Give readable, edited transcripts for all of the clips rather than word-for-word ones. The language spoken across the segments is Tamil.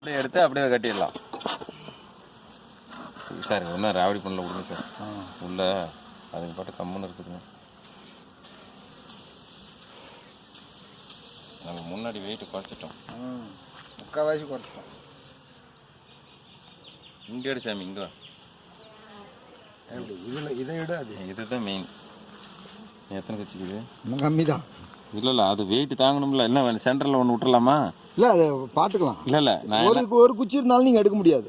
அப்படியே எடுத்து அப்படியே கட்டிடலாம் சார். ஒன்றும் ராவடி பண்ணல விடுங்க சார். உள்ள அதுக்கு பாட்டு கம்முன்னு இருக்குதுங்க. நம்ம முன்னாடி வெயிட்டு குறைச்சிட்டோம், முக்கால்வாசி குறைச்சிட்டோம். இங்கே எடு சாமி, இங்கே இதில் இதை விட அது இதுதான் மெயின். எத்தனை கட்சிக்குது? இன்னும் கம்மி தான். இல்லை அது வெயிட் தாங்கணும்ல. என்ன சென்டரில் ஒன்று விட்டுறலாமா? இல்லை அதை பார்த்துக்கலாம். இல்லை நான் ஒரு குச்சி இருந்தாலும் நீங்கள் எடுக்க முடியாது.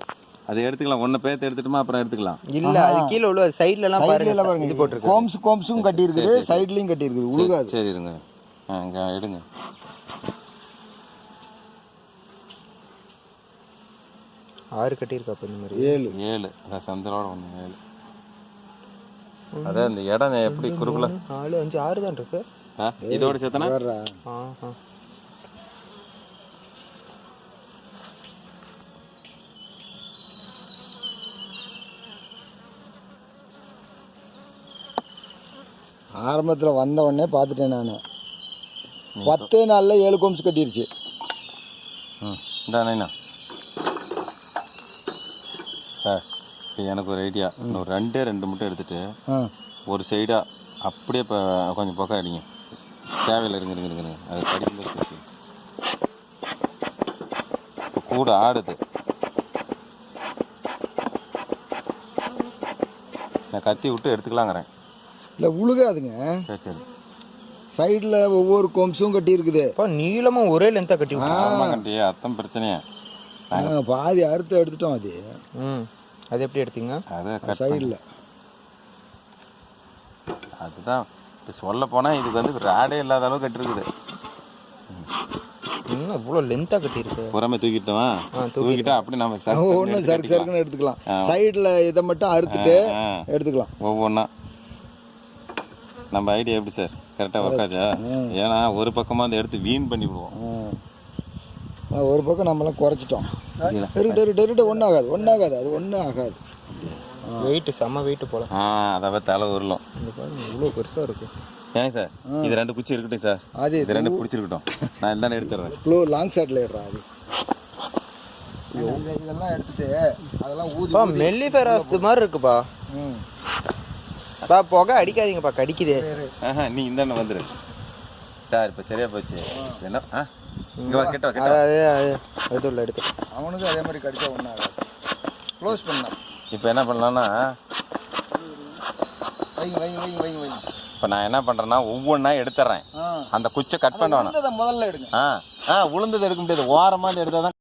அதை எடுத்துக்கலாம். ஒன்றை பேர்த்து எடுத்துட்டுமா அப்புறம் எடுத்துக்கலாம். இல்லை அது கீழே உள்ள சைட்லலாம் பாருங்க, இது போட்டுருக்கு. கோம்ஸும் கட்டி இருக்குது, சைட்லையும் கட்டி இருக்குது, உழுகாது. சரி இருங்க, இங்கே எடுங்க. ஆறு கட்டியிருக்கா இப்போ இந்த மாதிரி? 7 அதான் சந்திரோட 1 7. அதான் இந்த இடம் எப்படி குறுக்குல 4 5 6 தான் இருக்கு. இதோட சேர்த்தனா ஆரம்பத்தில் வந்த உடனே பார்த்துட்டேன் நான். 10 நாளில் 7 கோம்ஸ் கட்டிருச்சு. இந்தாண்ணா சார், இப்போ எனக்கு ஒரு ஐடியா. இன்னும் 2 மட்டும் எடுத்துட்டு ஒரு சைடாக அப்படியே இப்போ கொஞ்சம் பக்கம் அடிங்க. தேவையில் இருங்க அது கடிக்கும்போது பேசி இப்போ கூட ஆடுது. நான் கத்தி விட்டு எடுத்துக்கலாங்கிறேன். இல்லை உழுகாதுங்க. சரி சரி. சைடில் ஒவ்வொரு கோம்ஸும் கட்டி இருக்குது. இப்போ நீளமாக ஒரே லென்த்தாக கட்டி கட்டி அத்தம் பிரச்சனையா பாதி அறுத்து எடுத்துட்டோம். அது அது எப்படி எடுத்தீங்க? அது சைடில் அதுதான் இப்போ சொல்ல போனால் இதுக்கு வந்து ராடே இல்லாத அளவு கட்டிருக்குது. இன்னும் இவ்வளோ லென்த்தாக கட்டியிருக்கு. புறமே தூக்கிட்டோமா? தூக்கிட்டா அப்படி நம்ம ஒன்றும் சறுக்குன்னு எடுத்துக்கலாம். சைடில் இதை மட்டும் அறுத்துட்டு எடுத்துக்கலாம் ஒவ்வொன்றா. நம்ம ஐடியா எப்படி சார் கரெக்டாக ஒர்க் ஆச்சா? ஏன்னா ஒரு பக்கமாக அந்த எடுத்து வீண் பண்ணி விடுவோம். ஒரு பக்கம் நம்மளாம் குறைச்சிட்டோம். ஒன்றும் ஆகாது அது ஒன்றும் ஆகாது. வெயிட்டு செம்ம வெயிட்டு போல. அதை தலை உருளும். இவ்வளோ பெருசாக இருக்கு. ஏங்க சார், இது 2 குச்சி இருக்கட்டும் சார். அது இது 2 பிடிச்சிருக்கட்டும். நான் இருந்தானே எடுத்துடுறேன். லாங் ஷாட்டில் ஏடுறா. அது இதெல்லாம் எடுத்துட்டு அதெல்லாம் ஊதி மெல்லிஃபெராஸ் மாதிரி இருக்குப்பா. புகை அடிக்காதீங்கப்பா, கடிக்குதே. நீ இந்த வந்துரு சார். இப்போ சரியா போச்சு. என்ன எடுத்து அவனுக்கு அதே மாதிரி கடிச்சா ஒன்றும் ஆகாது. க்ளோஸ் பண்ணலாம். இப்போ என்ன பண்ணலான்னா வை. இப்போ நான் என்ன பண்ணுறேன்னா ஒவ்வொன்றா எடுத்துட்றேன். அந்த குச்சை கட் பண்ணுவேன். முதல்ல எடுங்க. உளுந்தது எடுக்க முடியாது, ஓரமாக எடுத்தால் தான்